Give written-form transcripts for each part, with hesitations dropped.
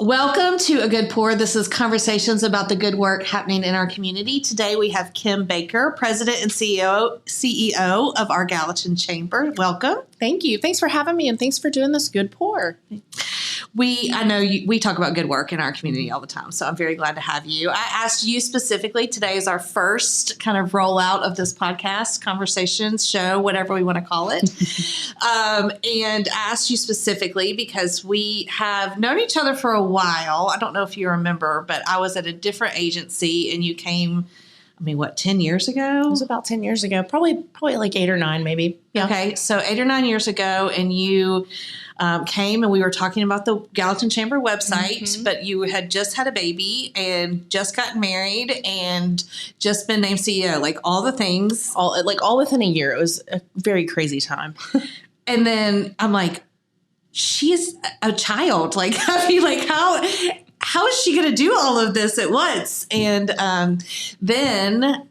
Welcome to A Good Pour. This is conversations about the good work happening in our community. Today we have Kim Baker, President and CEO of our Gallatin Chamber. Welcome. Thank you. Thanks for having me, and thanks for doing this Good Pour. I know we talk about good work in our community all the time, so I'm very glad to have you. I asked you specifically, today is our first kind of rollout of this podcast, conversations, show, whatever we want to call it. And I asked you specifically because we have known each other for a while. I don't know if you remember, but I was at a different agency and you came, 10 years ago? It was about 10 years ago, probably like 8 or 9 maybe. Yeah. Okay, so 8 or 9 years ago, and you came and we were talking about the Gallatin Chamber website, but you had just had a baby and just gotten married and just been named CEO, like all the things. All within a year. It was a very crazy time. And then I'm like, she's a child. Like, how is she going to do all of this at once? And then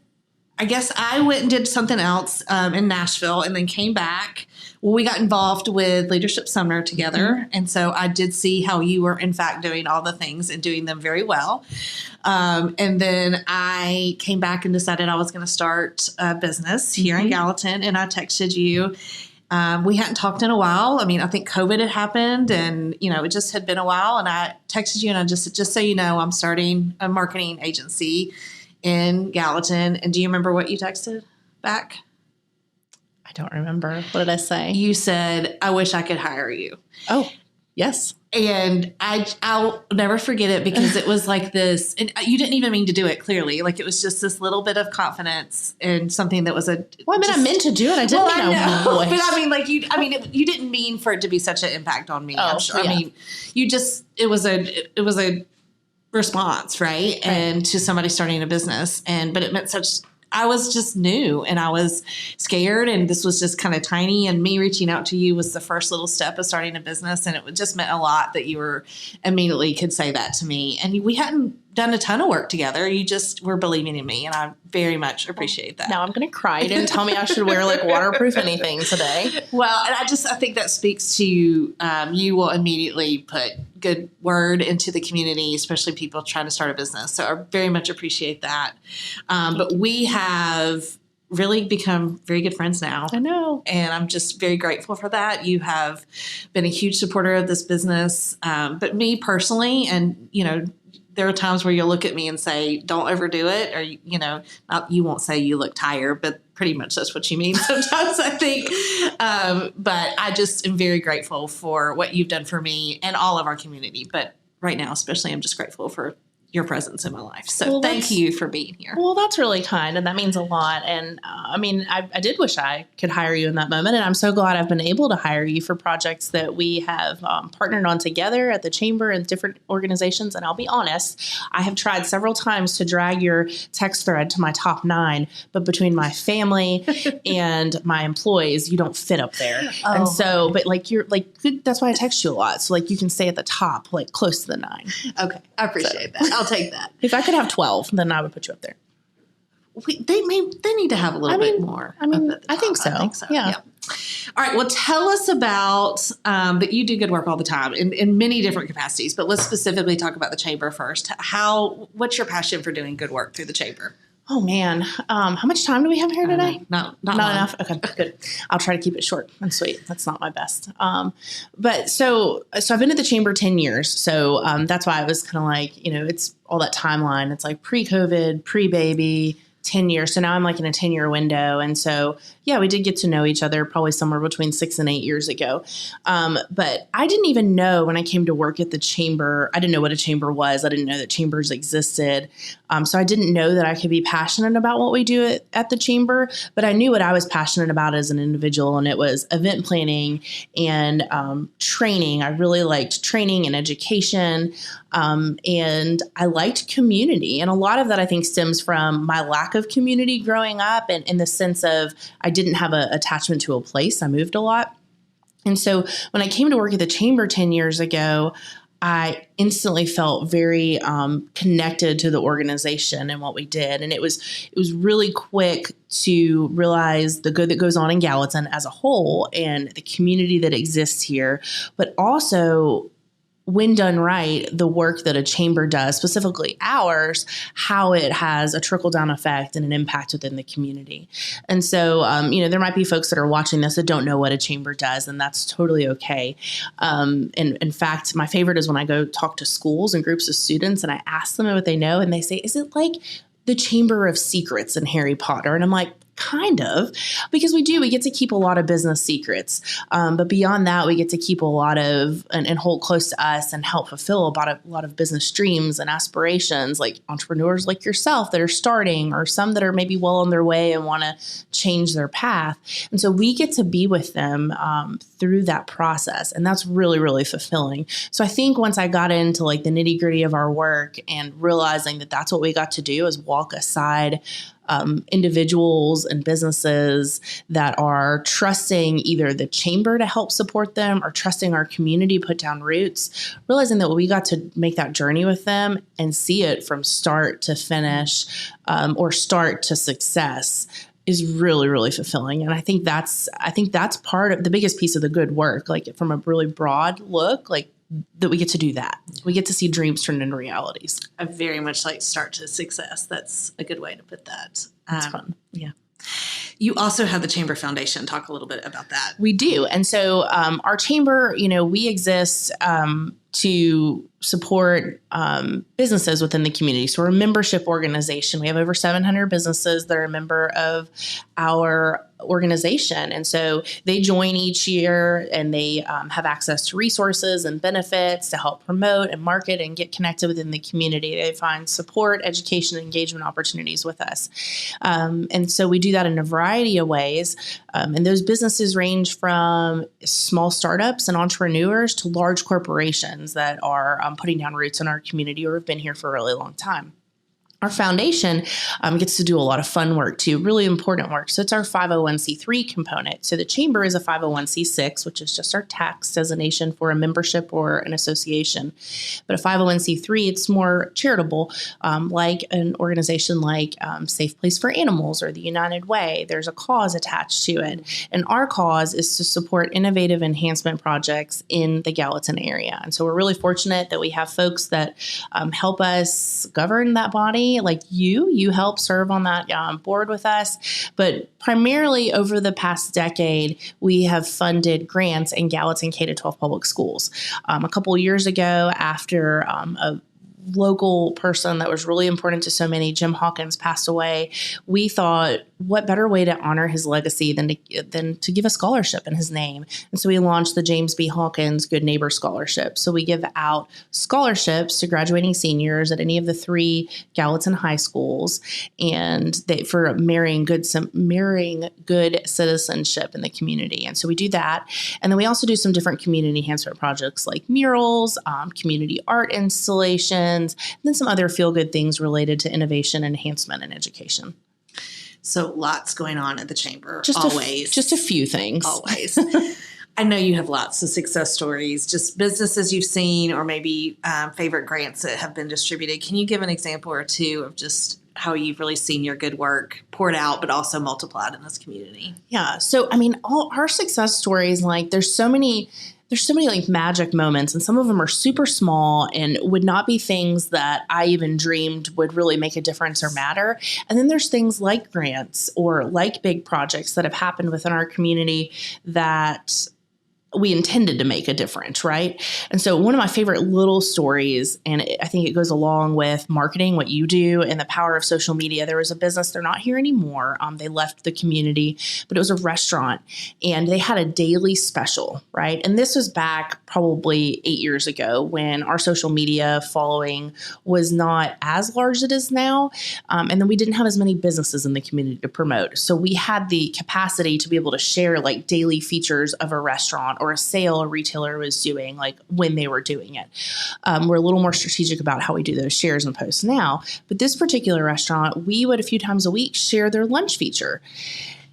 I guess I went and did something else in Nashville and then came back. Well, we got involved with Leadership Summer together. And so I did see how you were, in fact, doing all the things and doing them very well. And then I came back and decided I was going to start a business here in Gallatin. And I texted you. We hadn't talked in a while. I think COVID had happened and, it just had been a while. And I texted you and I just so you know, I'm starting a marketing agency in Gallatin. And do you remember what you texted back? I don't remember. What did I say? You said, I wish I could hire you. Oh, yes. And I'll never forget it because it was like this, and you didn't even mean to do it clearly. Like it was just this little bit of confidence in something that was I meant to do it. I didn't know. But you didn't mean for it to be such an impact on me. I'm sure. Yeah. It was a response, right? And to somebody starting a business. But it meant I was just new and I was scared and this was just kind of tiny, and me reaching out to you was the first little step of starting a business, and it just meant a lot that you were immediately could say that to me. And we hadn't done a ton of work together. You just were believing in me, and I very much appreciate that. Now I'm going to cry. You didn't tell me I should wear waterproof anything today. Well, and I think that speaks to you will immediately put good word into the community, especially people trying to start a business. So I very much appreciate that. But we have really become very good friends now. I know. And I'm just very grateful for that. You have been a huge supporter of this business. But me personally, and, there are times where you'll look at me and say, don't overdo it. Or, you won't say you look tired, but pretty much that's what you mean sometimes, I think. But I just am very grateful for what you've done for me and all of our community. But right now, especially, I'm just grateful for your presence in my life. So thank you for being here. Well, that's really kind, and that means a lot. And I did wish I could hire you in that moment, and I'm so glad I've been able to hire you for projects that we have partnered on together at the Chamber and different organizations. And I'll be honest, I have tried several times to drag your text thread to my top 9, but between my family and my employees, you don't fit up there. Oh. And so, but that's why I text you a lot. So you can stay at the top, close to the 9. Okay. I appreciate that. I'll take that. If I could have 12, then I would put you up there. They need to have a little bit more. I think so. Yeah. All right. Well, tell us about that you do good work all the time in many different capacities, but let's specifically talk about the Chamber first. What's your passion for doing good work through the Chamber? Oh, man. How much time do we have here today? Not enough. Okay, good. I'll try to keep it short and sweet. That's not my best. But so I've been at the Chamber 10 years. So that's why I was kind of it's all that timeline. It's pre-COVID, pre-baby, 10 years. So now I'm in a 10-year window. And so, yeah, we did get to know each other probably somewhere between 6 and 8 years ago. But I didn't even know when I came to work at the Chamber, I didn't know what a chamber was. I didn't know that chambers existed. So I didn't know that I could be passionate about what we do at the Chamber, but I knew what I was passionate about as an individual, and it was event planning and training. I really liked training and education, and I liked community. And a lot of that, I think, stems from my lack of community growing up, and in the sense of I didn't have an attachment to a place. I moved a lot. And so when I came to work at the Chamber 10 years ago, I instantly felt very connected to the organization and what we did. And it was really quick to realize the good that goes on in Gallatin as a whole and the community that exists here, but also when done right, the work that a chamber does, specifically ours, how it has a trickle-down effect and an impact within the community. And so, there might be folks that are watching this that don't know what a chamber does, and that's totally okay. And in fact, my favorite is when I go talk to schools and groups of students and I ask them what they know, and they say, is it like the Chamber of Secrets in Harry Potter? And I'm like, kind of, because we get to keep a lot of business secrets. But beyond that, we get to keep a lot of and hold close to us and help fulfill a lot of business dreams and aspirations, like entrepreneurs like yourself that are starting, or some that are maybe well on their way and want to change their path. And so we get to be with them through that process. And that's really, really fulfilling. So I think once I got into like the nitty gritty of our work and realizing that that's what we got to do is walk aside individuals and businesses that are trusting either the chamber to help support them or trusting our community put down roots, realizing that we got to make that journey with them and see it from start to finish or start to success is really, really fulfilling. And I think that's part of the biggest piece of the good work, like from a really broad look, like that we get to do that. We get to see dreams turned into realities. I very much like start to success. That's a good way to put that. That's fun. Yeah. You also have the Chamber Foundation. Talk a little bit about that. We do. And so our chamber, we exist to support businesses within the community. So we're a membership organization. We have over 700 businesses that are a member of our organization. And so they join each year and they have access to resources and benefits to help promote and market and get connected within the community. They find support, education, and engagement opportunities with us. And so we do that in a variety of ways. And those businesses range from small startups and entrepreneurs to large corporations that are putting down roots in our community or have been here for a really long time. Our foundation gets to do a lot of fun work too, really important work. So it's our 501c3 component. So the chamber is a 501c6, which is just our tax designation for a membership or an association. But a 501c3, it's more charitable, like an organization like Safe Place for Animals or the United Way. There's a cause attached to it. And our cause is to support innovative enhancement projects in the Gallatin area. And so we're really fortunate that we have folks that help us govern that body. Like you help serve on that board with us. But primarily over the past decade, we have funded grants in Gallatin K-12 public schools. A couple of years ago, after a local person that was really important to so many, Jim Hawkins, passed away, we thought, what better way to honor his legacy than to give a scholarship in his name? And so we launched the James B. Hawkins Good Neighbor Scholarship. So we give out scholarships to graduating seniors at any of the 3 Gallatin high schools, and for marrying good citizenship in the community. And so we do that. And then we also do some different community enhancement projects like murals, community art installations, and then some other feel-good things related to innovation, enhancement, and education. So lots going on at the chamber, always. Just a few things. Always. I know you have lots of success stories, just businesses you've seen or maybe favorite grants that have been distributed. Can you give an example or two of just how you've really seen your good work poured out, but also multiplied in this community? Yeah. So, all our success stories, like there's so many like magic moments, and some of them are super small and would not be things that I even dreamed would really make a difference or matter. And then there's things like grants or like big projects that have happened within our community that we intended to make a difference, right? And so one of my favorite little stories, and I think it goes along with marketing, what you do, and the power of social media. There was a business, they're not here anymore. They left the community, but it was a restaurant, and they had a daily special, right? And this was back probably 8 years ago when our social media following was not as large as it is now. And then we didn't have as many businesses in the community to promote. So we had the capacity to be able to share like daily features of a restaurant or a sale a retailer was doing, like when they were doing it. We're a little more strategic about how we do those shares and posts now. But this particular restaurant, we would a few times a week share their lunch feature.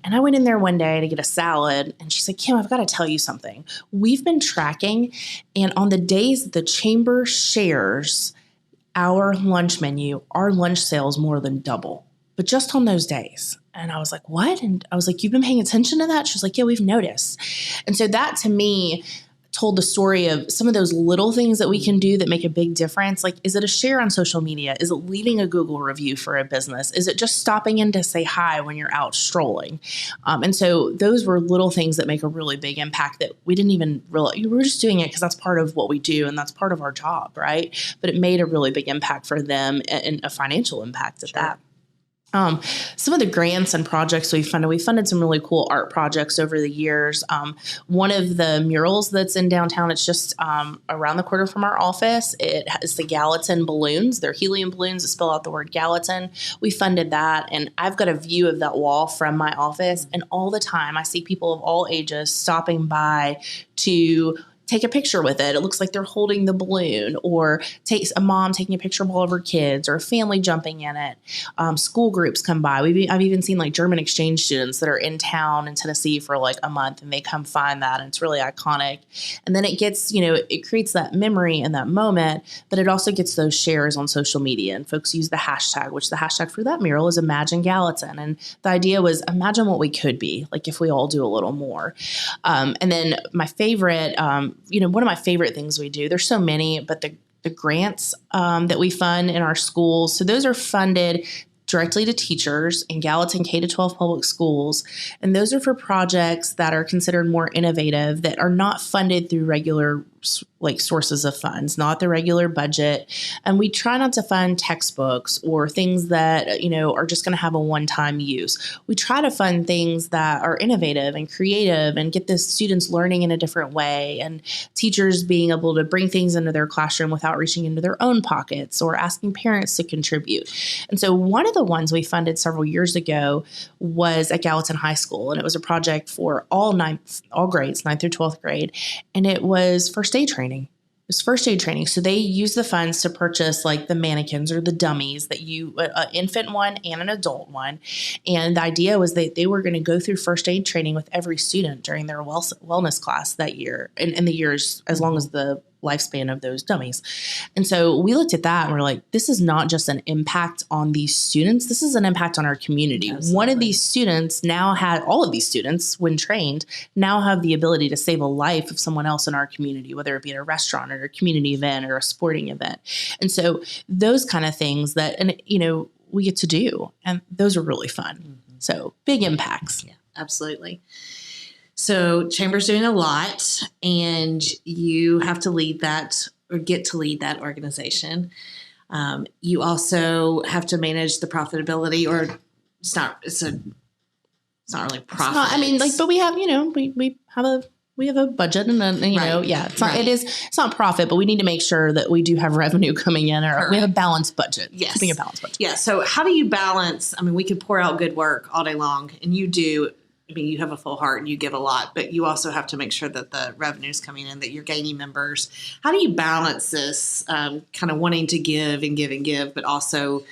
And I went in there one day to get a salad, and she said, Kim, I've got to tell you something. We've been tracking, and on the days the chamber shares our lunch menu, our lunch sales more than double. But just on those days. And I was like, what? And I was like, you've been paying attention to that? She was like, yeah, we've noticed. And so that to me told the story of some of those little things that we can do that make a big difference. Like, is it a share on social media? Is it leaving a Google review for a business? Is it just stopping in to say hi when you're out strolling? And so those were little things that make a really big impact that we didn't even realize. We were just doing it because that's part of what we do and that's part of our job, right? But it made a really big impact for them and a financial impact at that. Some of the grants and projects we funded some really cool art projects over the years. One of the murals that's in downtown, it's just around the corner from our office. It has the Gallatin balloons. They're helium balloons that spell out the word Gallatin. We funded that, and I've got a view of that wall from my office, and all the time I see people of all ages stopping by to take a picture with it. It looks like they're holding the balloon, or takes a mom taking a picture of all of her kids, or a family jumping in it. School groups come by. I've even seen like German exchange students that are in town in Tennessee for like a month, and they come find that, and it's really iconic. And then it gets, it creates that memory and that moment, but it also gets those shares on social media, and folks use the hashtag, which the hashtag for that mural is Imagine Gallatin. And the idea was, imagine what we could be, like if we all do a little more. And then my favorite, one of my favorite things we do, there's so many, but the grants that we fund in our schools, so those are funded directly to teachers in Gallatin K-12 public schools. And those are for projects that are considered more innovative, that are not funded through regular sources of funds, not the regular budget. And we try not to fund textbooks or things that, are just going to have a one-time use. We try to fund things that are innovative and creative and get the students learning in a different way, and teachers being able to bring things into their classroom without reaching into their own pockets or asking parents to contribute. And so one of the ones we funded several years ago was at Gallatin High School, and it was a project for all grades, 9th through 12th grade, and it was first aid training. It was first aid training. So they use the funds to purchase like the mannequins or the dummies that an infant one and an adult one. And the idea was that they were going to go through first aid training with every student during their wellness class that year, and the years as long as the lifespan of those dummies. And so we looked at that and we're like, this is not just an impact on these students. This is an impact on our community. Absolutely. One of these students all of these students, when trained, now have the ability to save a life of someone else in our community, whether it be at a restaurant or a community event or a sporting event. And so those kind of things we get to do, and those are really fun. Mm-hmm. So big impacts. Yeah, absolutely. So Chamber's doing a lot, and you have to lead that, or get to lead that organization. You also have to manage the profitability, or it's not really profit. But we have, we have a budget, and then, it's not profit, but we need to make sure that we do have revenue coming in, or we have a balanced budget. Yes. Keeping a balanced budget. Yeah. So how do you balance? We could pour out good work all day long, and you do. You have a full heart and you give a lot, but you also have to make sure that the revenue is coming in, that you're gaining members. How do you balance this kind of wanting to give and give and give, but also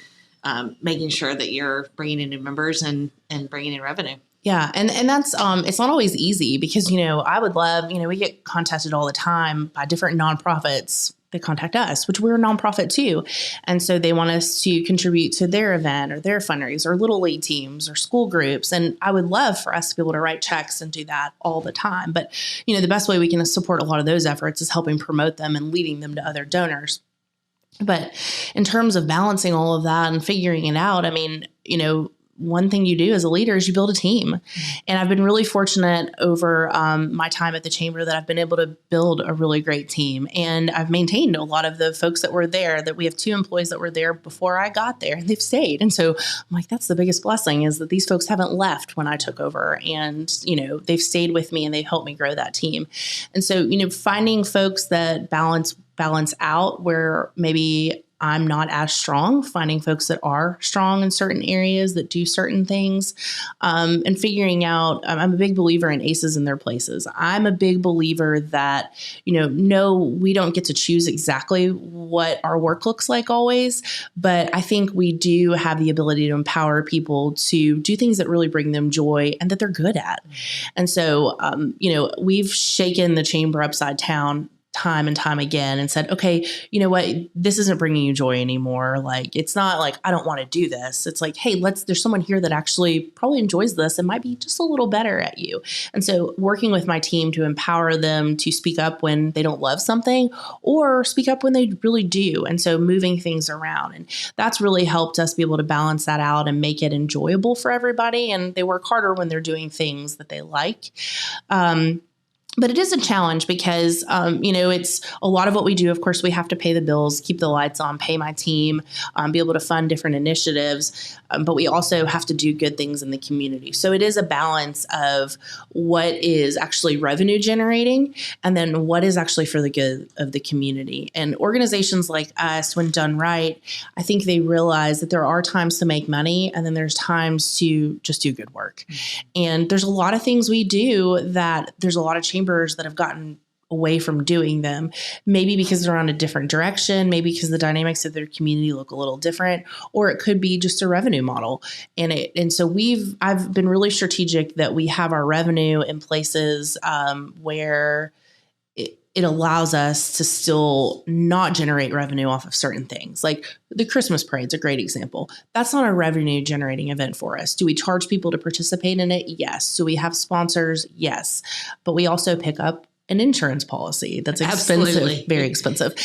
making sure that you're bringing in new members and bringing in revenue? Yeah. And that's, it's not always easy because, I would love, we get contacted all the time by different nonprofits. They contact us, which we're a nonprofit too. And so they want us to contribute to their event or their fundraiser or little league teams or school groups. And I would love for us to be able to write checks and do that all the time. But, the best way we can support a lot of those efforts is helping promote them and leading them to other donors. But in terms of balancing all of that and figuring it out, one thing you do as a leader is you build a team. And I've been really fortunate over my time at the Chamber that I've been able to build a really great team. And I've maintained a lot of the folks that were there, that we have 2 employees that were there before I got there, and they've stayed. And so I'm like, that's the biggest blessing, is that these folks haven't left when I took over, and, they've stayed with me and they've helped me grow that team. And so, finding folks that balance out where maybe I'm not as strong, finding folks that are strong in certain areas, that do certain things, and figuring out, I'm a big believer in aces in their places. I'm a big believer that, no, we don't get to choose exactly what our work looks like always, but I think we do have the ability to empower people to do things that really bring them joy and that they're good at. And so, we've shaken the Chamber upside down time and time again and said, okay, you know what, this isn't bringing you joy anymore. Like, it's not like, I don't want to do this. It's like, hey, there's someone here that actually probably enjoys this and might be just a little better at you. And so working with my team to empower them to speak up when they don't love something or speak up when they really do. And so moving things around. And that's really helped us be able to balance that out and make it enjoyable for everybody. And they work harder when they're doing things that they like. But it is a challenge because, it's a lot of what we do. Of course, we have to pay the bills, keep the lights on, pay my team, be able to fund different initiatives. But we also have to do good things in the community. So it is a balance of what is actually revenue generating and then what is actually for the good of the community. And organizations like us, when done right, I think they realize that there are times to make money and then there's times to just do good work. And there's a lot of things we do that there's a lot of chambers that have gotten away from doing them, maybe because they're on a different direction, maybe because the dynamics of their community look a little different, or it could be just a revenue model. And so I've been really strategic that we have our revenue in places where it allows us to still not generate revenue off of certain things. Like the Christmas parade's a great example. That's not a revenue generating event for us. Do we charge people to participate in it? Yes. Do we have sponsors? Yes. But we also pick up an insurance policy that's expensive, Absolutely. Very expensive.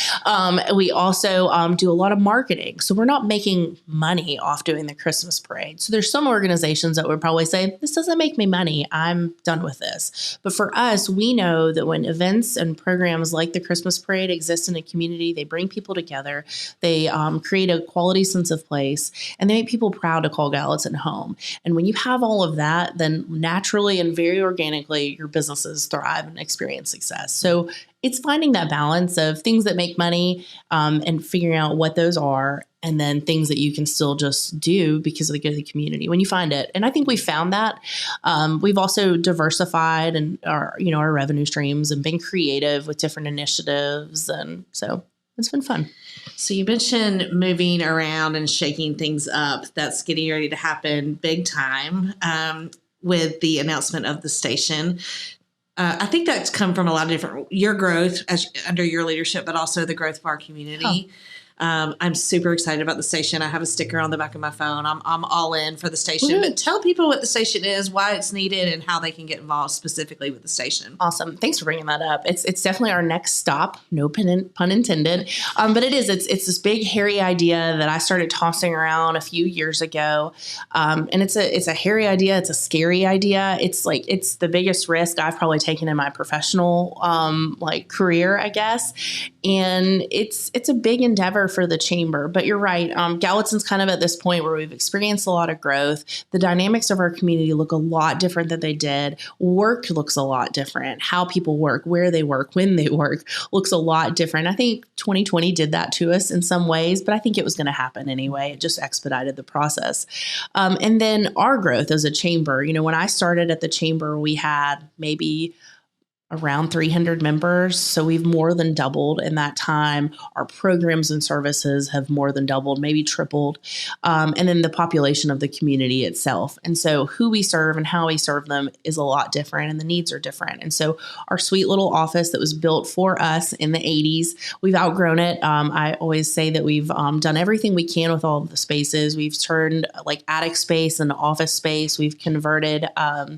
We also do a lot of marketing. So we're not making money off doing the Christmas parade. So there's some organizations that would probably say, this doesn't make me money. I'm done with this. But for us, we know that when events and programs like the Christmas parade exist in a community, they bring people together, they create a quality sense of place, and they make people proud to call Gallatin home. And when you have all of that, then naturally and very organically, your businesses thrive and experience success. So it's finding that balance of things that make money and figuring out what those are, and then things that you can still just do because of the good of the community when you find it. And I think we found that. We've also diversified and our revenue streams and been creative with different initiatives. And so it's been fun. So you mentioned moving around and shaking things up. That's getting ready to happen big time with the announcement of the station. I think that's come from a lot of different, your growth under your leadership, but also the growth of our community. I'm super excited about the station. I have a sticker on the back of my phone. I'm all in for the station. Woo-hoo. But tell people what the station is, why it's needed, and how they can get involved specifically with the station. Awesome. Thanks for bringing that up. It's definitely our next stop. No pun intended. But it's this big, hairy idea that I started tossing around a few years ago. And it's a hairy idea. It's a scary idea. It's the biggest risk I've probably taken in my professional career, I guess. And it's a big endeavor for the chamber. But you're right. Gallatin's kind of at this point where we've experienced a lot of growth. The dynamics of our community look a lot different than they did. Work looks a lot different. How people work, where they work, when they work looks a lot different. I think 2020 did that to us in some ways, but I think it was going to happen anyway. It just expedited the process. And then our growth as a chamber, when I started at the chamber, we had maybe around 300 members. So we've more than doubled in that time. Our programs and services have more than doubled, maybe tripled. And then the population of the community itself. And so who we serve and how we serve them is a lot different, and the needs are different. And so our sweet little office that was built for us in the 80s, we've outgrown it. I always say that we've done everything we can with all of the spaces. We've turned attic space into office space. We've converted a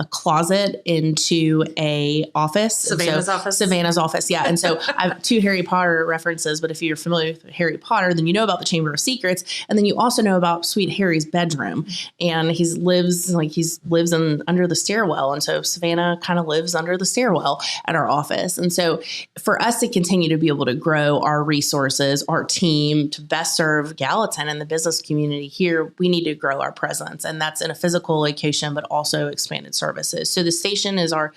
closet into a office. Savannah's office. Yeah. And so I have two Harry Potter references, but if you're familiar with Harry Potter, then you know about the Chamber of Secrets. And then you also know about Sweet Harry's bedroom. And he lives under the stairwell. And so Savannah kind of lives under the stairwell at our office. And so for us to continue to be able to grow our resources, our team, to best serve Gallatin and the business community here, we need to grow our presence. And that's in a physical location, but also expanded services. So the station is our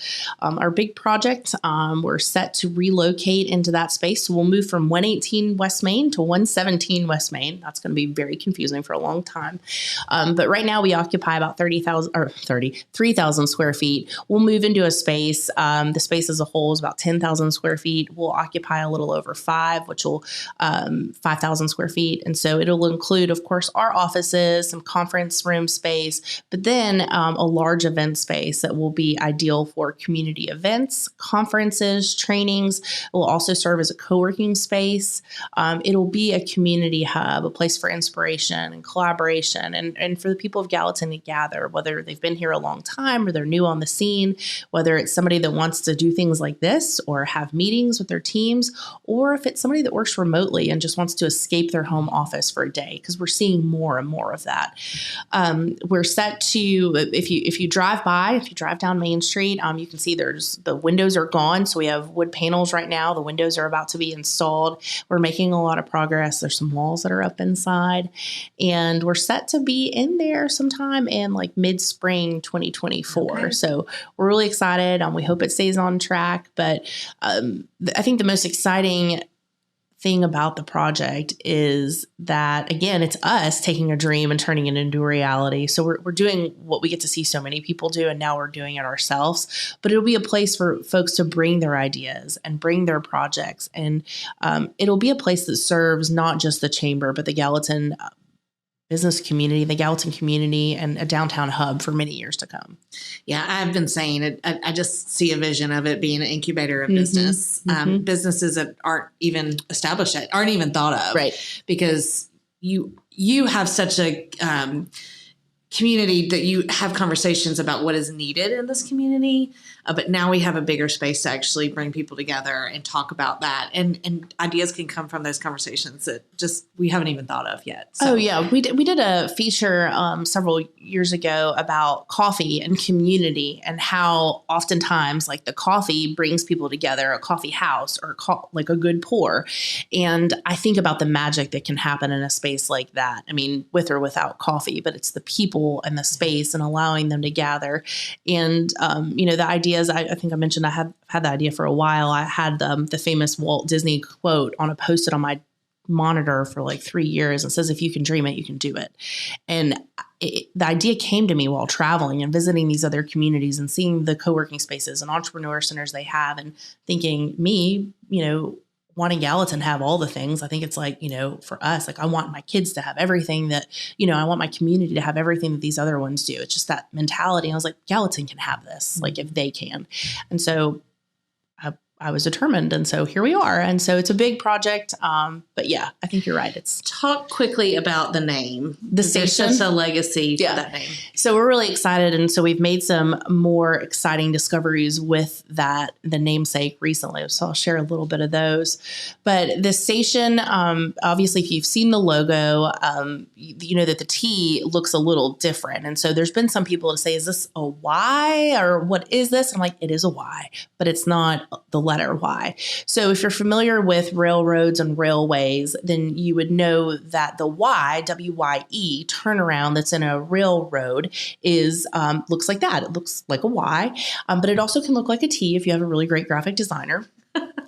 big project. We're set to relocate into that space. So we'll move from 118 West Main to 117 West Main. That's going to be very confusing for a long time. But right now we occupy about 3,000 square feet. We'll move into a space. The space as a whole is about 10,000 square feet. We'll occupy a little over 5,000 square feet. And so it'll include, of course, our offices, some conference room space, but then a large event space that will be ideal for community events events, conferences, trainings. It will also serve as a co-working space. It'll be a community hub, a place for inspiration and collaboration, and for the people of Gallatin to gather, whether they've been here a long time or they're new on the scene, whether it's somebody that wants to do things like this or have meetings with their teams, or if it's somebody that works remotely and just wants to escape their home office for a day, because we're seeing more and more of that. We're set to, if you drive down Main Street, you can see the windows are gone. So we have wood panels right now. The windows are about to be installed. We're making a lot of progress. There's some walls that are up inside, and we're set to be in there sometime in like mid-spring 2024. Okay. So we're really excited. We hope it stays on track. But I think the most exciting thing about the project is that, again, it's us taking a dream and turning it into a reality. So we're doing what we get to see so many people do, and now we're doing it ourselves. But it'll be a place for folks to bring their ideas and bring their projects. And it'll be a place that serves not just the chamber, but the Gallatin business community, the Gallatin community, and a downtown hub for many years to come. Yeah, I've been saying it. I just see a vision of it being an incubator of business. Businesses that aren't even established yet, aren't even thought of. Right. Because you have such a community that you have conversations about what is needed in this community. But now we have a bigger space to actually bring people together and talk about that. And ideas can come from those conversations that just we haven't even thought of yet. So. Oh, yeah. We did a feature several years ago about coffee and community, and how oftentimes like the coffee brings people together, a coffee house or like a good pour. And I think about the magic that can happen in a space like that. I mean, with or without coffee, but it's the people and the space and allowing them to gather. And, the ideas, I think I mentioned I had the idea for a while. I had the famous Walt Disney quote on a post-it on my monitor for like 3 years. It says, if you can dream it, you can do it. And the idea came to me while traveling and visiting these other communities and seeing the co-working spaces and entrepreneur centers they have, and thinking wanting Gallatin to have all the things. I think it's like, for us, like I want my kids to have everything that, I want my community to have everything that these other ones do. It's just that mentality. I was like, Gallatin can have this, like if they can. And so I was determined. And so here we are. And so it's a big project. But yeah, I think you're right. Talk quickly about the name. The station. There's just a legacy to that name. So we're really excited. And so we've made some more exciting discoveries with the namesake recently. So I'll share a little bit of those. But the station, obviously, if you've seen the logo, you know that the T looks a little different. And so there's been some people to say, is this a Y or what is this? I'm like, it is a Y, but it's not the letter Y. So if you're familiar with railroads and railways, then you would know that the Y, W-Y-E, turnaround that's in a railroad is looks like that. It looks like a Y, but it also can look like a T if you have a really great graphic designer.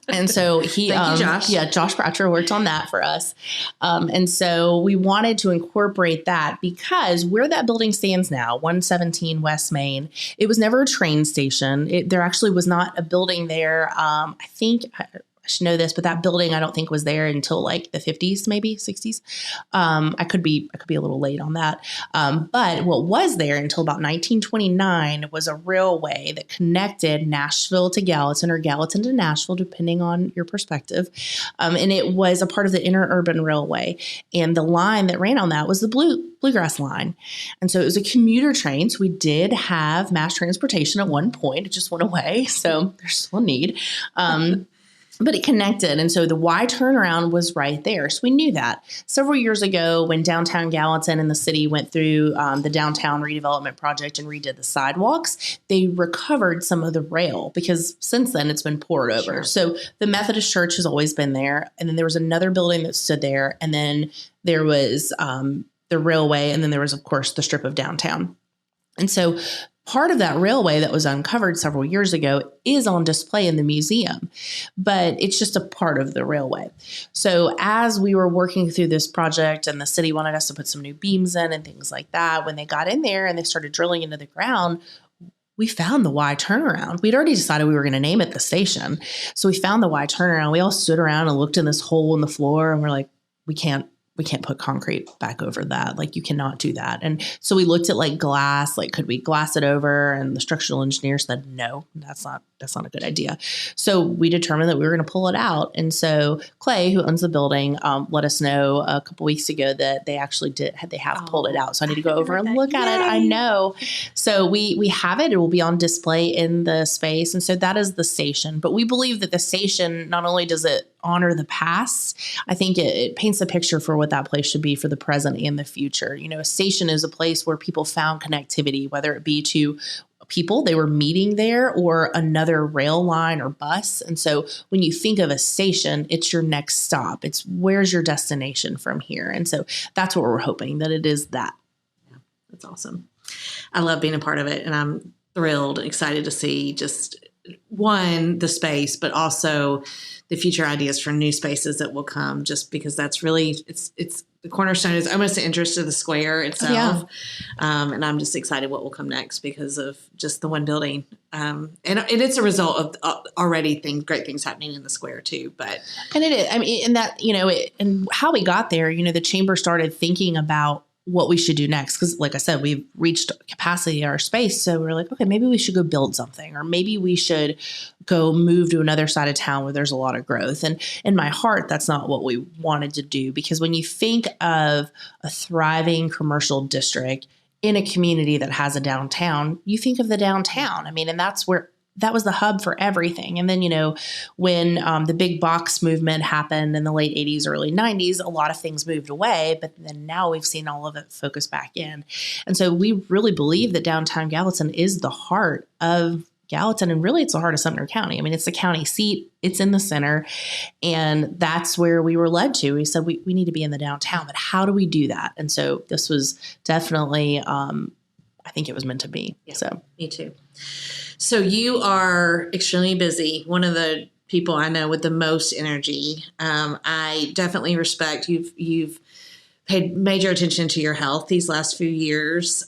And so Thank you, Josh. Josh Bratcher worked on that for us. And so we wanted to incorporate that because where that building stands now, 117 West Main, it was never a train station. There actually was not a building there. I think I should know this, but that building I don't think was there until like the 50s, maybe 60s. I could be a little late on that. But what was there until about 1929 was a railway that connected Nashville to Gallatin or Gallatin to Nashville, depending on your perspective. And it was a part of the interurban railway. And the line that ran on that was the Bluegrass line. And so it was a commuter train. So we did have mass transportation at one point. It just went away. So there's still a need. But it connected. And so the Y turnaround was right there. So we knew that. Several years ago, when downtown Gallatin and the city went through the downtown redevelopment project and redid the sidewalks, they recovered some of the rail because since then it's been poured over. Sure. So the Methodist Church has always been there. And then there was another building that stood there. And then there was the railway. And then there was, of course, the strip of downtown. And so part of that railway that was uncovered several years ago is on display in the museum, but it's just a part of the railway. So as we were working through this project and the city wanted us to put some new beams in and things like that, when they got in there and they started drilling into the ground, we found the Y turnaround. We'd already decided we were going to name it the station. So we found the Y turnaround. We all stood around and looked in this hole in the floor and we're like, we can't we can't put concrete back over that. Like you cannot do that. And so we looked at like glass, like could we glass it over? And the structural engineer said, no, that's not a good idea. So we determined that we were going to pull it out. And so Clay, who owns the building, let us know a couple weeks ago that they actually have pulled it out. So I need to go over and look at it. I know. So we have it. It will be on display in the space. And so that is the station. But we believe that the station, not only does it honor the past, I think it paints a picture for what that place should be for the present and the future. You know, a station is a place where people found connectivity, whether it be to people they were meeting there or another rail line or bus. And so when you think of a station, it's your next stop. It's where's your destination from here. And so that's what we're hoping, that it is that. Yeah, that's awesome. I love being a part of it. And I'm thrilled, excited to see just one, the space, but also the future ideas for new spaces that will come, just because that's really, it's the cornerstone is almost the interest of the square itself. Yeah. And I'm just excited what will come next because of just the one building. And it's a result of already great things happening in the square too. And it is, I mean, and that, you know, and how we got there, you know, the chamber started thinking about what we should do next. Because like I said, we've reached capacity in our space. So we're like, okay, maybe we should go build something, or maybe we should go move to another side of town where there's a lot of growth. And in my heart, that's not what we wanted to do. Because when you think of a thriving commercial district in a community that has a downtown, you think of the downtown. I mean, and that was the hub for everything. And then, you know, when the big box movement happened in the late 80s, early 90s, a lot of things moved away. But then now we've seen all of it focus back in. And so we really believe that downtown Gallatin is the heart of Gallatin. And really, it's the heart of Sumner County. I mean, it's the county seat. It's in the center. And that's where we were led to. We said, we need to be in the downtown. But how do we do that? And so this was definitely, I think it was meant to be. Yeah, so me too. So you are extremely busy. One of the people I know with the most energy. I definitely respect you've paid major attention to your health these last few years.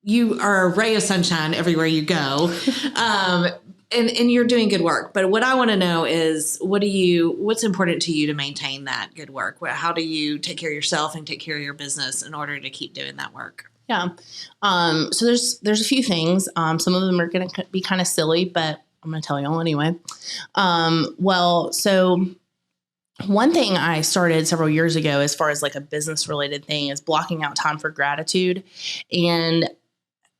You are a ray of sunshine everywhere you go. And you're doing good work. But what I want to know is what's important to you to maintain that good work? How do you take care of yourself and take care of your business in order to keep doing that work? Yeah. So there's a few things. Some of them are going to be kind of silly, but I'm going to tell you all anyway. So one thing I started several years ago, as far as like a business related thing, is blocking out time for gratitude, and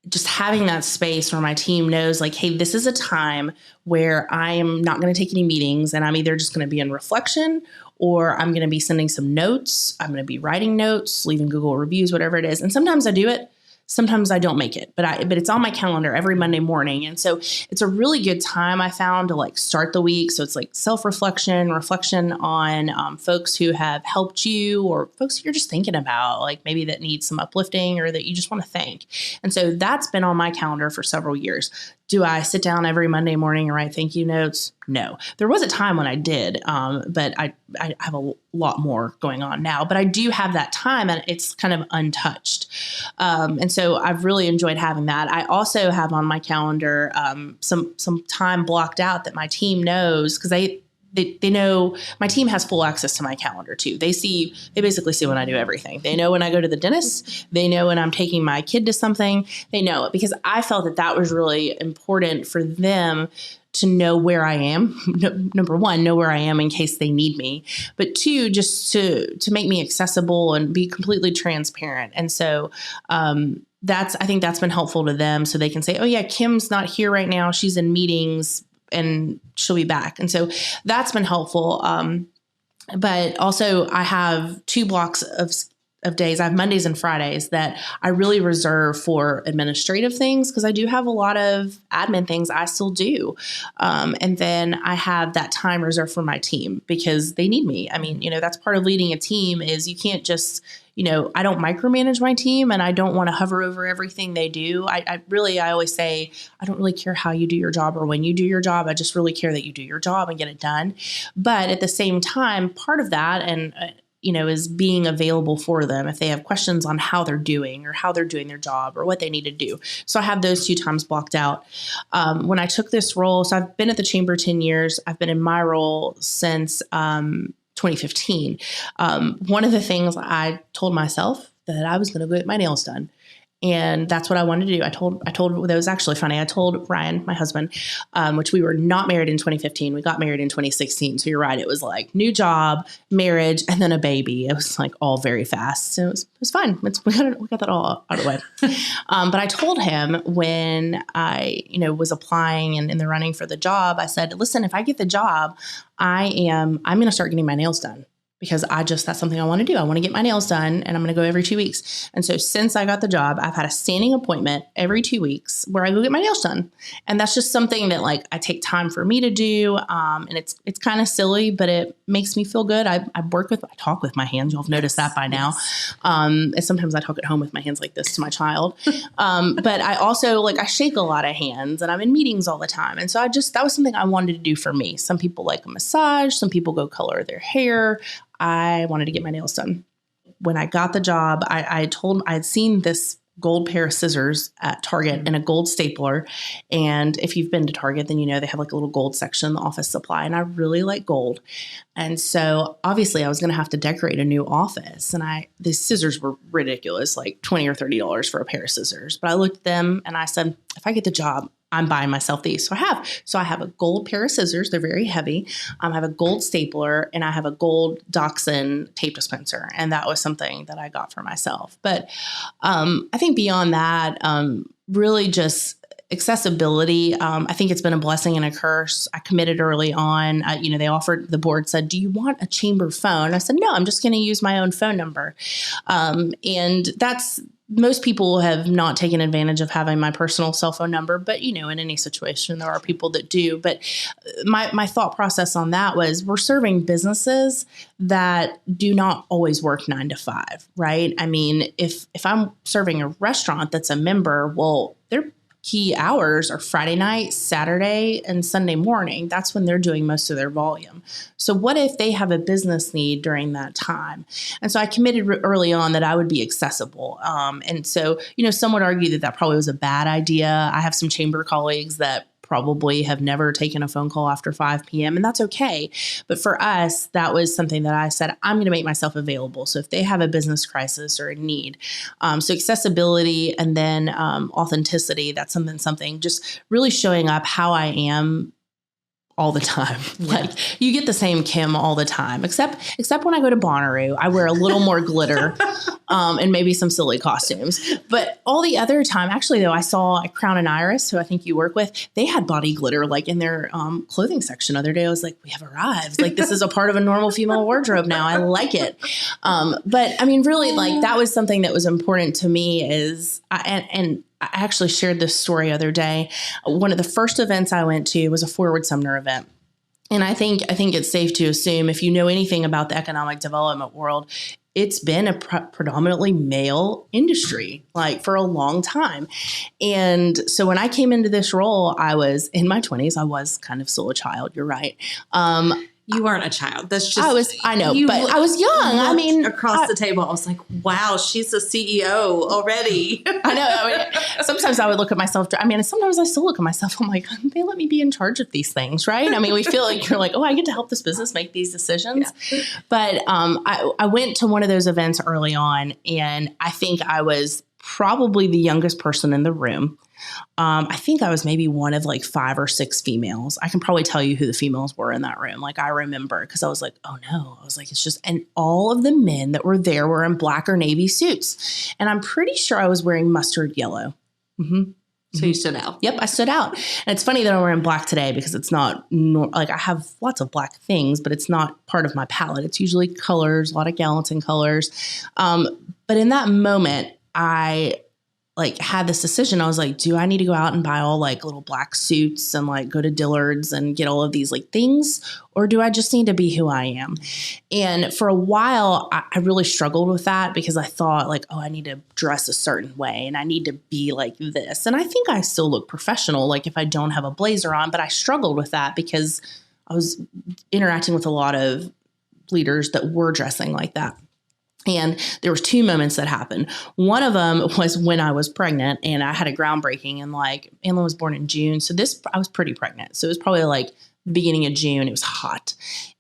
just having that space where my team knows like, hey, this is a time where I am not going to take any meetings, and I'm either just going to be in reflection, or I'm going to be sending some notes. I'm going to be writing notes, leaving Google reviews, whatever it is. And sometimes I do it. Sometimes I don't make it, but it's on my calendar every Monday morning. And so it's a really good time I found to like start the week. So it's like reflection on folks who have helped you, or folks you're just thinking about, like maybe that need some uplifting or that you just want to thank. And so that's been on my calendar for several years. Do I sit down every Monday morning and write thank you notes? No. There was a time when I did, but I have a lot more going on now. But I do have that time, and it's kind of untouched. And so I've really enjoyed having that. I also have on my calendar some time blocked out that my team knows, because they know my team has full access to my calendar too. They basically see when I do everything. They know when I go to the dentist. They know when I'm taking my kid to something. They know it, because I felt that was really important for them to know where I am. Number one, know where I am in case they need me. But two, just to make me accessible and be completely transparent. And so I think that's been helpful to them, so they can say, oh yeah, Kim's not here right now. She's in meetings and she'll be back. And so that's been helpful. But also I have 2 blocks of days. I have Mondays and Fridays that I really reserve for administrative things, because I do have a lot of admin things I still do. And then I have that time reserved for my team, because they need me. I mean, that's part of leading a team, is you can't just, I don't micromanage my team, and I don't want to hover over everything they do. I always say, I don't really care how you do your job or when you do your job. I just really care that you do your job and get it done. But at the same time, part of that, and is being available for them if they have questions on how they're doing, or how they're doing their job, or what they need to do. So I have those 2 times blocked out. When I took this role, so I've been at the chamber 10 years. I've been in my role since 2015. One of the things I told myself that I was going to go get my nails done. And that's what I wanted to do. I told, that was actually funny. I told Ryan, my husband, which we were not married in 2015. We got married in 2016. So you're right. It was like new job, marriage, and then a baby. It was like all very fast. So it was fine. We got that all out of the way. But I told him when I, was applying and in the running for the job, I said, listen, if I get the job, I'm going to start getting my nails done. Because that's something I want to do. I want to get my nails done and I'm going to go every 2 weeks. And so since I got the job, I've had a standing appointment every 2 weeks where I go get my nails done. And that's just something that like I take time for me to do. And it's kind of silly, but it makes me feel good. I talk with my hands. You'll have noticed that by now. And sometimes I talk at home with my hands like this to my child. But I also I shake a lot of hands and I'm in meetings all the time. And so that was something I wanted to do for me. Some people like a massage. Some people go color their hair. I wanted to get my nails done. When I got the job, I had seen this gold pair of scissors at Target and a gold stapler. And if you've been to Target, then they have like a little gold section in the office supply. And I really like gold. And so obviously I was going to have to decorate a new office. And these scissors were ridiculous, like $20 or $30 for a pair of scissors. But I looked at them and I said, if I get the job, I'm buying myself these. So I have a gold pair of scissors. They're very heavy. I have a gold stapler and I have a gold Dachshund tape dispenser. And that was something that I got for myself. But I think beyond that, really just accessibility. I think it's been a blessing and a curse. I committed early on. The board said, do you want a chamber phone? I said, no, I'm just going to use my own phone number. And most people have not taken advantage of having my personal cell phone number, but in any situation, there are people that do. But my thought process on that was we're serving businesses that do not always work 9 to 5, right? I mean, if I'm serving a restaurant that's a member, well, their key hours are Friday night, Saturday, and Sunday morning. That's when they're doing most of their volume. So what if they have a business need during that time? And so I committed early on that I would be accessible. And so, some would argue that probably was a bad idea. I have some chamber colleagues that probably have never taken a phone call after 5 p.m. and that's okay. But for us, that was something that I said, I'm going to make myself available. So if they have a business crisis or a need, so accessibility and then authenticity, that's something just really showing up how I am all the time. Yeah. Like you get the same Kim all the time, except when I go to Bonnaroo, I wear a little more glitter and maybe some silly costumes. But all the other time, actually, though, I saw at Crown and Iris, who I think you work with, they had body glitter like in their clothing section the other day. I was like, we have arrived. Like this is a part of a normal female wardrobe now. I like it. But I mean, really, like that was something that was important to me is, and I actually shared this story the other day. One of the first events I went to was a Forward Sumner event. And I think it's safe to assume if you know anything about the economic development world, it's been a predominantly male industry, like for a long time. And so when I came into this role, I was in my 20s. I was kind of still a child. You're right. You weren't a child. That's just I know, but I was young. I mean, across the table, I was like, wow, she's a CEO already. I know. I mean, sometimes I would look at myself. I mean, sometimes I still look at myself. I'm like, they let me be in charge of these things, right? I mean, we feel like you're like, oh, I get to help this business make these decisions. Yeah. But I went to one of those events early on, and I think I was probably the youngest person in the room. I think I was maybe one of like 5 or 6 females. I can probably tell you who the females were in that room. Like I remember because I was like, oh no, I was like, it's just, and all of the men that were there were in black or navy suits. And I'm pretty sure I was wearing mustard yellow. Mm-hmm. So you stood out. Yep, I stood out. And it's funny that I'm wearing black today because it's not like I have lots of black things, but it's not part of my palette. It's usually colors, a lot of Gallatin colors. But in that moment, I like had this decision. I was like, do I need to go out and buy all like little black suits and like go to Dillard's and get all of these like things? Or do I just need to be who I am? And for a while, I really struggled with that because I thought like, oh, I need to dress a certain way and I need to be like this. And I think I still look professional, like if I don't have a blazer on, but I struggled with that because I was interacting with a lot of leaders that were dressing like that. And there was 2 moments that happened. One of them was when I was pregnant and I had a groundbreaking and like Anlin was born in June. So I was pretty pregnant. So it was probably like the beginning of June. It was hot.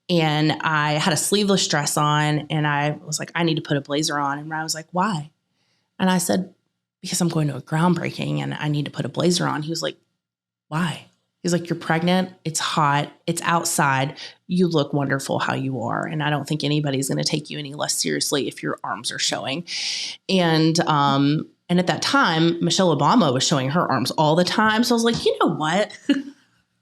And I had a sleeveless dress on, and I was like, I need to put a blazer on. And Ryan was like, why? And I said, because I'm going to a groundbreaking and I need to put a blazer on. He was like, why? He's like, you're pregnant. It's hot. It's outside. You look wonderful how you are. And I don't think anybody's going to take you any less seriously if your arms are showing. And at that time, Michelle Obama was showing her arms all the time. So I was like, you know what?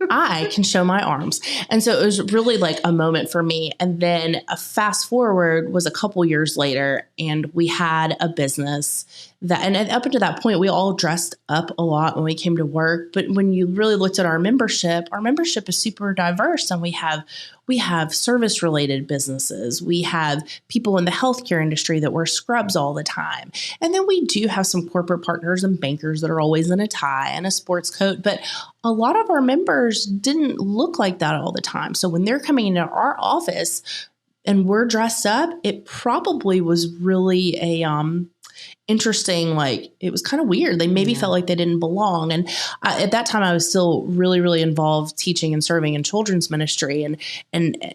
I can show my arms. And so it was really like a moment for me. And then a fast forward was a couple years later, and we had a business that, and up until that point, we all dressed up a lot when we came to work. But when you really looked at our membership is super diverse, and we have service related businesses. We have people in the healthcare industry that wear scrubs all the time. And then we do have some corporate partners and bankers that are always in a tie and a sports coat. But a lot of our members didn't look like that all the time. So when they're coming into our office and we're dressed up, it probably was really interesting. Like, it was kind of weird. They maybe felt like they didn't belong. And at that time, I was still really, really involved teaching and serving in children's ministry. And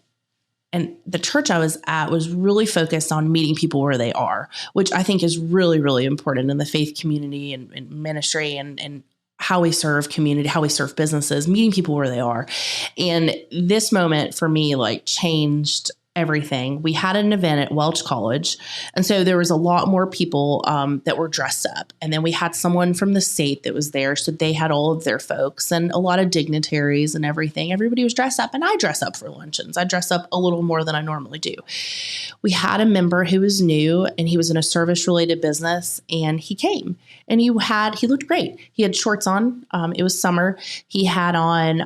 the church I was at was really focused on meeting people where they are, which I think is really, really important in the faith community and ministry and how we serve community, how we serve businesses, meeting people where they are. And this moment for me, like, changed everything. We had an event at Welch College. And so there was a lot more people that were dressed up. And then we had someone from the state that was there. So they had all of their folks and a lot of dignitaries and everything. Everybody was dressed up, and I dress up for luncheons. I dress up a little more than I normally do. We had a member who was new, and he was in a service related business, and he came and he looked great. He had shorts on. It was summer. He had on,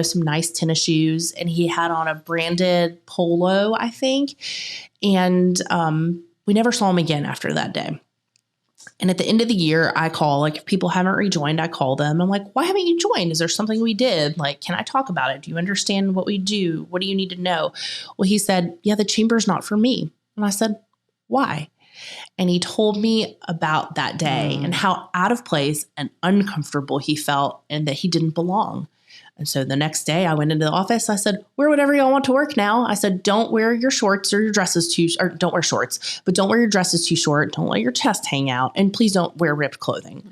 some nice tennis shoes, and he had on a branded polo, I think. And we never saw him again after that day. And at the end of the year, I call, like, if people haven't rejoined, I call them. I'm like, why haven't you joined? Is there something we did? Like, can I talk about it? Do you understand what we do? What do you need to know? Well, he said, yeah, the chamber's not for me. And I said, why? And he told me about that day and how out of place and uncomfortable he felt and that he didn't belong. And so the next day I went into the office. I said, wear whatever y'all want to work now. I said, don't wear your shorts or your dresses or don't wear shorts, but don't wear your dresses too short. Don't let your chest hang out. And please don't wear ripped clothing.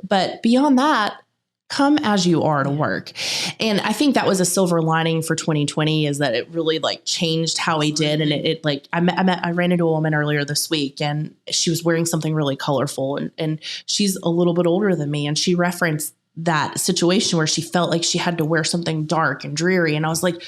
But beyond that, come as you are to work. And I think that was a silver lining for 2020, is that it really, like, changed how we did. And it like, I ran into a woman earlier this week, and she was wearing something really colorful, and she's a little bit older than me. And she referenced that situation where she felt like she had to wear something dark and dreary. And I was like,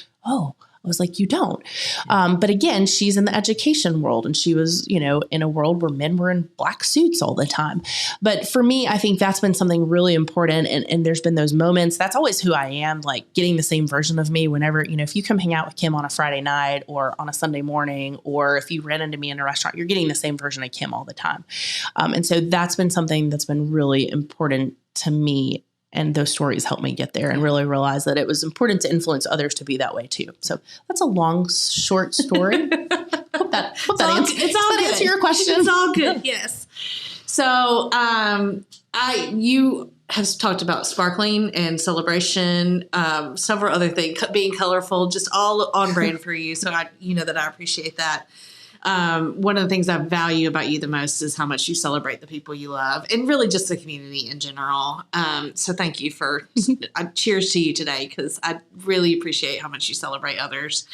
you don't. But again, she's in the education world, and she was, in a world where men were in black suits all the time. But for me, I think that's been something really important. And there's been those moments. That's always who I am, like, getting the same version of me whenever, if you come hang out with Kim on a Friday night or on a Sunday morning, or if you ran into me in a restaurant, you're getting the same version of Kim all the time. And so that's been something that's been really important to me. And those stories helped me get there and really realize that it was important to influence others to be that way too. So that's a long, short story. Hope that answer your question. It's all good. Yes. So you have talked about sparkling and celebration, several other things, being colorful, just all on brand for you. So that I appreciate that. One of the things I value about you the most is how much you celebrate the people you love, and really just the community in general. So thank you for cheers to you today, because I really appreciate how much you celebrate others.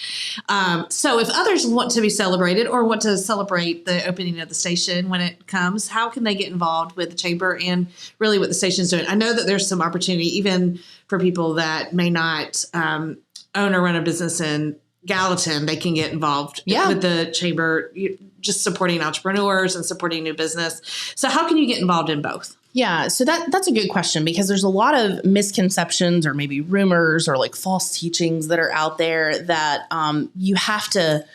So if others want to be celebrated or want to celebrate the opening of the station when it comes, how can they get involved with the chamber and really what the station's doing? I know that there's some opportunity even for people that may not own or run a business in Gallatin. They can get involved with the chamber, just supporting entrepreneurs and supporting new business. So how can you get involved in both? Yeah, so that's a good question, because there's a lot of misconceptions or maybe rumors or like false teachings that are out there that you have to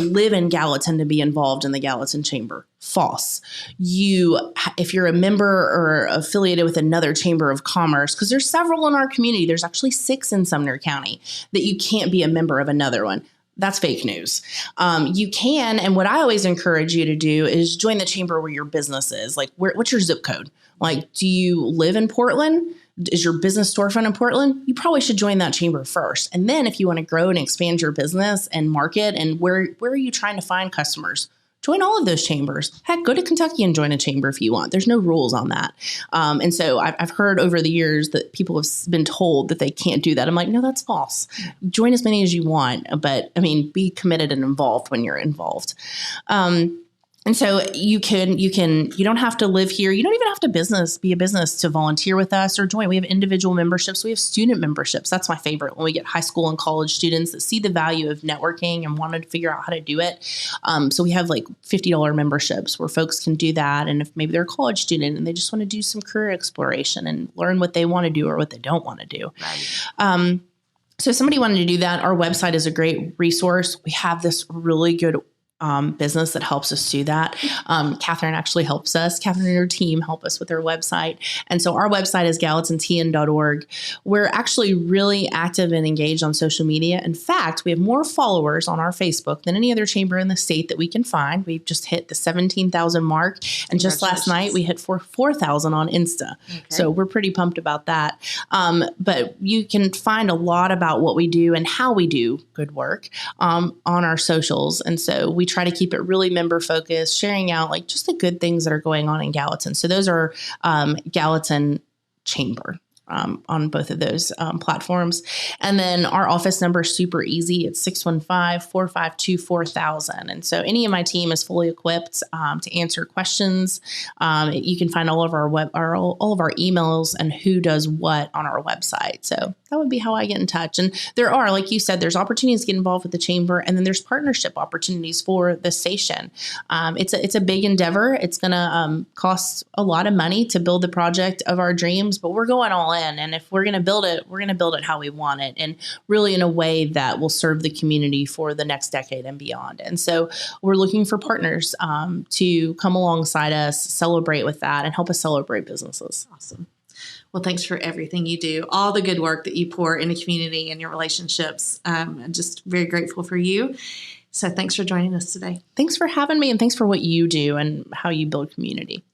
live in Gallatin to be involved in the Gallatin Chamber. False. If you're a member or affiliated with another chamber of commerce, because there's several in our community, there's actually 6 in Sumner County, that you can't be a member of another one. That's fake news. You can, and what I always encourage you to do is join the chamber where your business is. Like, what's your zip code? Like, do you live in Portland? Is your business storefront in Portland? You probably should join that chamber first. And then if you want to grow and expand your business and market, and where are you trying to find customers? Join all of those chambers. Heck, go to Kentucky and join a chamber if you want. There's no rules on that. And so I've heard over the years that people have been told that they can't do that. I'm like, no, that's false. Join as many as you want, but I mean, be committed and involved when you're involved. And so you don't have to live here. You don't even have to be a business to volunteer with us or join. We have individual memberships. We have student memberships. That's my favorite, when we get high school and college students that see the value of networking and wanted to figure out how to do it. So we have like $50 memberships where folks can do that. And if maybe they're a college student and they just want to do some career exploration and learn what they want to do or what they don't want to do. Right. So if somebody wanted to do that, our website is a great resource. We have this really good business that helps us do that. Catherine actually helps us. Catherine and her team help us with their website. And so our website is gallatintn.org. We're actually really active and engaged on social media. In fact, we have more followers on our Facebook than any other chamber in the state that we can find. We've just hit the 17,000 mark. And just last night we hit 4,000 on Insta. Okay. So we're pretty pumped about that. But you can find a lot about what we do and how we do good work on our socials. And so we try to keep it really member focused, sharing out like just the good things that are going on in Gallatin. So those are Gallatin Chamber on both of those platforms. And then our office number is super easy. It's 615-452-4000. And so any of my team is fully equipped to answer questions. You can find all of our all of our emails and who does what on our website. So that would be how I get in touch. And there are, like you said, there's opportunities to get involved with the chamber, and then there's partnership opportunities for the station. It's a big endeavor. It's going to cost a lot of money to build the project of our dreams, but we're going all in. And if we're going to build it, we're going to build it how we want it, and really in a way that will serve the community for the next decade and beyond. And so we're looking for partners to come alongside us, celebrate with that, and help us celebrate businesses. Awesome. Well, thanks for everything you do, all the good work that you pour in the community and your relationships. I'm just very grateful for you. So thanks for joining us today. Thanks for having me, and thanks for what you do and how you build community.